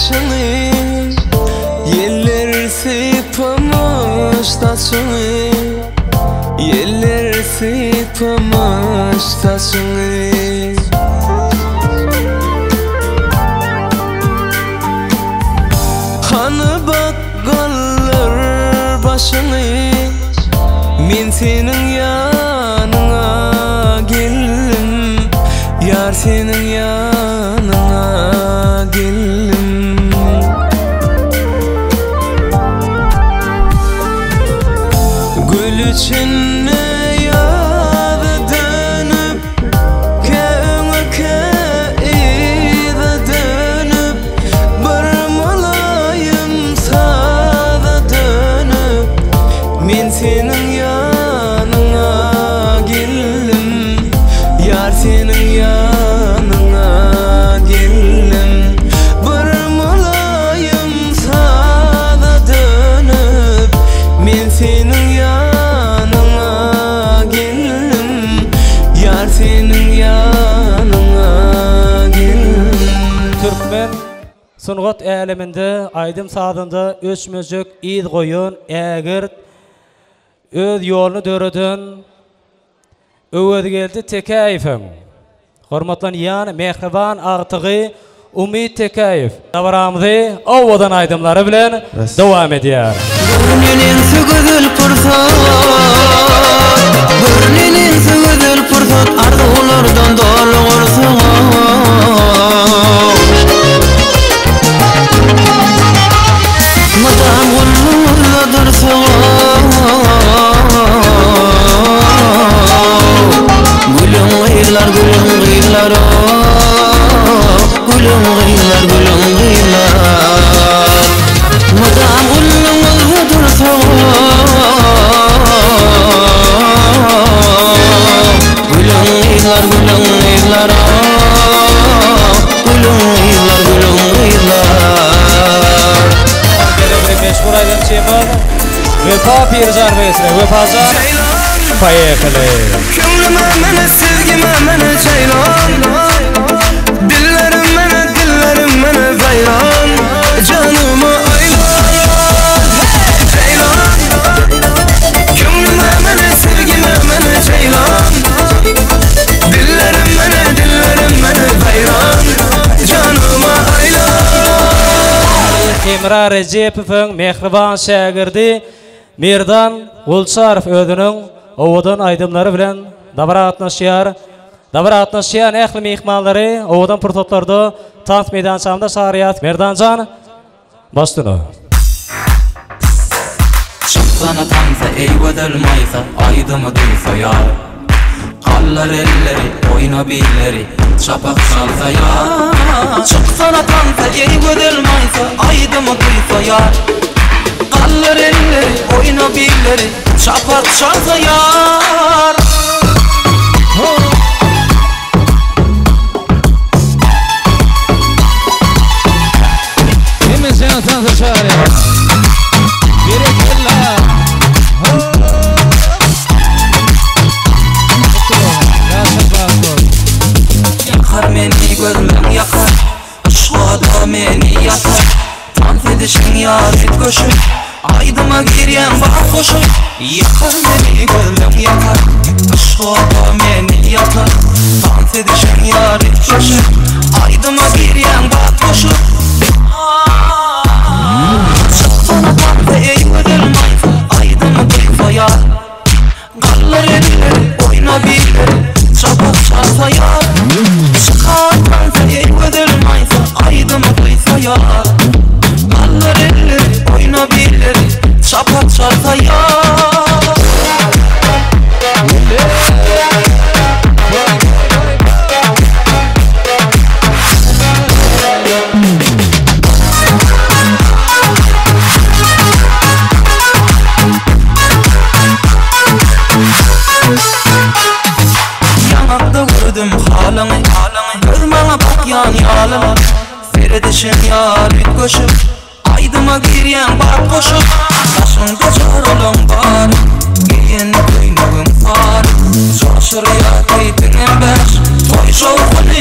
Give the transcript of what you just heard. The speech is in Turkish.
başını, yeller sıpamış taşını, yeller sıpamış taşını. Hanı bakkallar başını, men senin yanına geldim, yar senin yanına geldim. Gül içine yadı dönüp, köğüne keyde dönüp, bir malayım sada dönüp, men senin yanına geldim, yar senin yanına geldim. Bir malayım sada dönüp, men senin yanına geldim, yar senin yanına geldim. Türkmen sungat eleminde aydım sağdında öçmözük id koyun ägir öz yolunu dörödün öwedi geldi Tekayif'im. Hormatlan yan mehriban agtygy Umid Tekayif. Dawaramyzy owadan aydymlary bilen dowam edýär. Burninin sügüdül pursat, burninin sügüdül pursat, arzulardan dolu ursun. Madam gulluğunda dursun, gülüm gıylar, gülüm gıylar, gülüm gıylar, gülüm gıylar. Madam gulluğunda dursun, gülüm gıylar, gülüm gıylar, gülüm gıylar, gülüm gıylar. Meşhur aydın çemal Vefa Pirzar Besre Vefacan Payekali. Kömlüme mene, sevgime mene ceylan, dillerim mene veyran, canıma aylan, ceylan. Kömlüme mene, sevgime mene ceylan, dillerim mene veyran, canıma aylan. Emra Recep'in mehriban şagirdi Mirdan Gulçarov özünün owadan aydymlary bilen dabara atnaşýar ähli mehmanlary owadan prototlarda tant meydançamda şahryat Merdancan başdyny. Çıksana tansa eyvedilmaysa aydımı duysa ya, kallar elleri oyna billeri çapak çalsa ya. Çıksana tansa eyvedilmaysa aydımı duysa ya, kallar elleri oyna billeri çapak çalsa ya. Hemen sen tansa şahryat Berekella. Yakar meni gözüm yakar, aşkada meni yakar. Tant edişin yaret koşup, aydıma giryen bak koşup. Yakar meni gözüm yakar, aşkada meni yakar. Tant edişin yaret koşup, aydıma giryen bak koşup. Çıksana tant eyvedilmaysa aydımı duysa ya, kallar elleri oyna billeri çapak çalsa ya. Çıkartansa eyvedilmaysa aydımı duysa ya, kallar elleri oyna billeri çapak çalsa ya. Yanakta gördüm halını, gözüme bak yan yalını. Feridişin yaret koşup, aydıma giryen bak koşup. Başında çorulun var, giyin kıynağın var. Coşur ya keytinin beş, toy şovunu